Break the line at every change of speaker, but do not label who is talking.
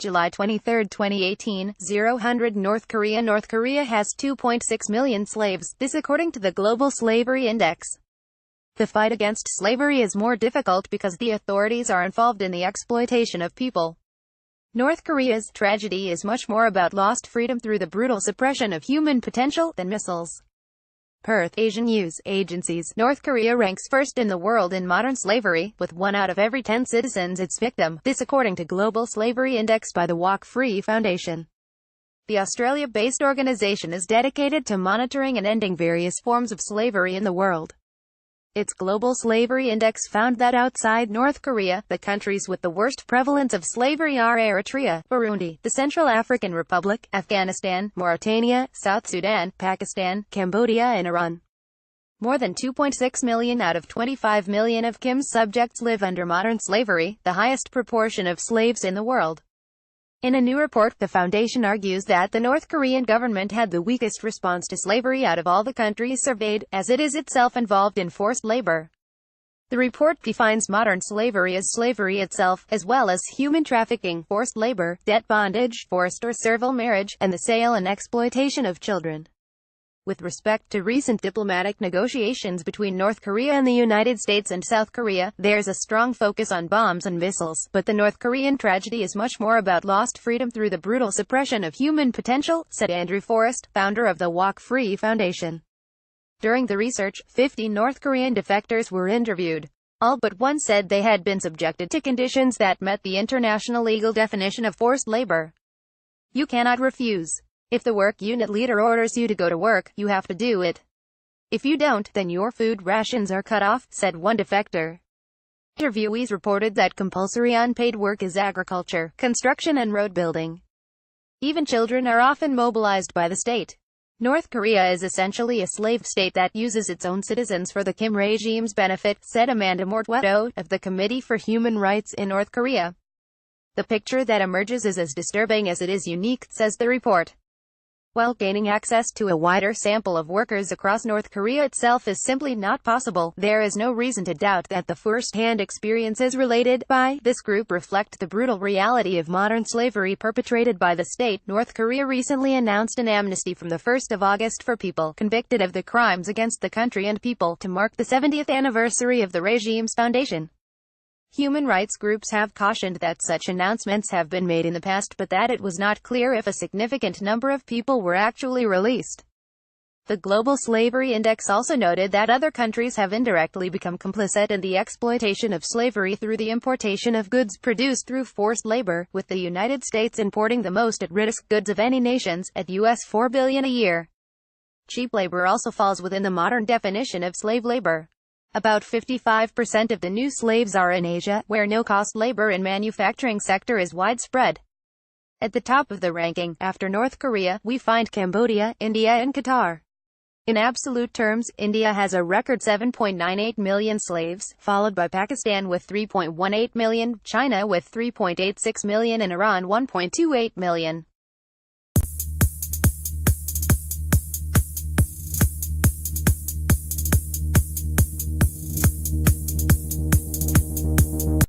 July 23, 2018, 0:100 North Korea. North Korea has 2.6 million slaves, this according to the Global Slavery Index. The fight against slavery is more difficult because the authorities are involved in the exploitation of people. North Korea's tragedy is much more about lost freedom through the brutal suppression of human potential than missiles. Perth Asian News Agencies. North Korea ranks first in the world in modern slavery, with 1 out of every 10 citizens its victim, this according to Global Slavery Index by the Walk Free Foundation. The Australia-based organization is dedicated to monitoring and ending various forms of slavery in the world. Its Global Slavery Index found that outside North Korea, the countries with the worst prevalence of slavery are Eritrea, Burundi, the Central African Republic, Afghanistan, Mauritania, South Sudan, Pakistan, Cambodia and Iran. More than 2.6 million out of 25 million of Kim's subjects live under modern slavery, the highest proportion of slaves in the world. In a new report, the foundation argues that the North Korean government had the weakest response to slavery out of all the countries surveyed, as it is itself involved in forced labor. The report defines modern slavery as slavery itself, as well as human trafficking, forced labor, debt bondage, forced or servile marriage, and the sale and exploitation of children. With respect to recent diplomatic negotiations between North Korea and the United States and South Korea, there's a strong focus on bombs and missiles, but the North Korean tragedy is much more about lost freedom through the brutal suppression of human potential, said Andrew Forrest, founder of the Walk Free Foundation. During the research, 50 North Korean defectors were interviewed. All but one said they had been subjected to conditions that met the international legal definition of forced labor. You cannot refuse. If the work unit leader orders you to go to work, you have to do it. If you don't, then your food rations are cut off, said one defector. Interviewees reported that compulsory unpaid work is agriculture, construction and road building. Even children are often mobilized by the state. North Korea is essentially a slave state that uses its own citizens for the Kim regime's benefit, said Amanda Mortwedo, of the Committee for Human Rights in North Korea. The picture that emerges is as disturbing as it is unique, says the report. While gaining access to a wider sample of workers across North Korea itself is simply not possible, there is no reason to doubt that the first-hand experiences related by this group reflect the brutal reality of modern slavery perpetrated by the state. North Korea recently announced an amnesty from the 1st of August for people convicted of the crimes against the country and people, to mark the 70th anniversary of the regime's foundation. Human rights groups have cautioned that such announcements have been made in the past, but that it was not clear if a significant number of people were actually released. The Global Slavery Index also noted that other countries have indirectly become complicit in the exploitation of slavery through the importation of goods produced through forced labor, with the United States importing the most at-risk goods of any nations, at US $4 billion a year. Cheap labor also falls within the modern definition of slave labor. About 55% of the new slaves are in Asia, where no-cost labor in manufacturing sector is widespread. At the top of the ranking, after North Korea, we find Cambodia, India and Qatar. In absolute terms, India has a record 7.98 million slaves, followed by Pakistan with 3.18 million, China with 3.86 million and Iran 1.28 million.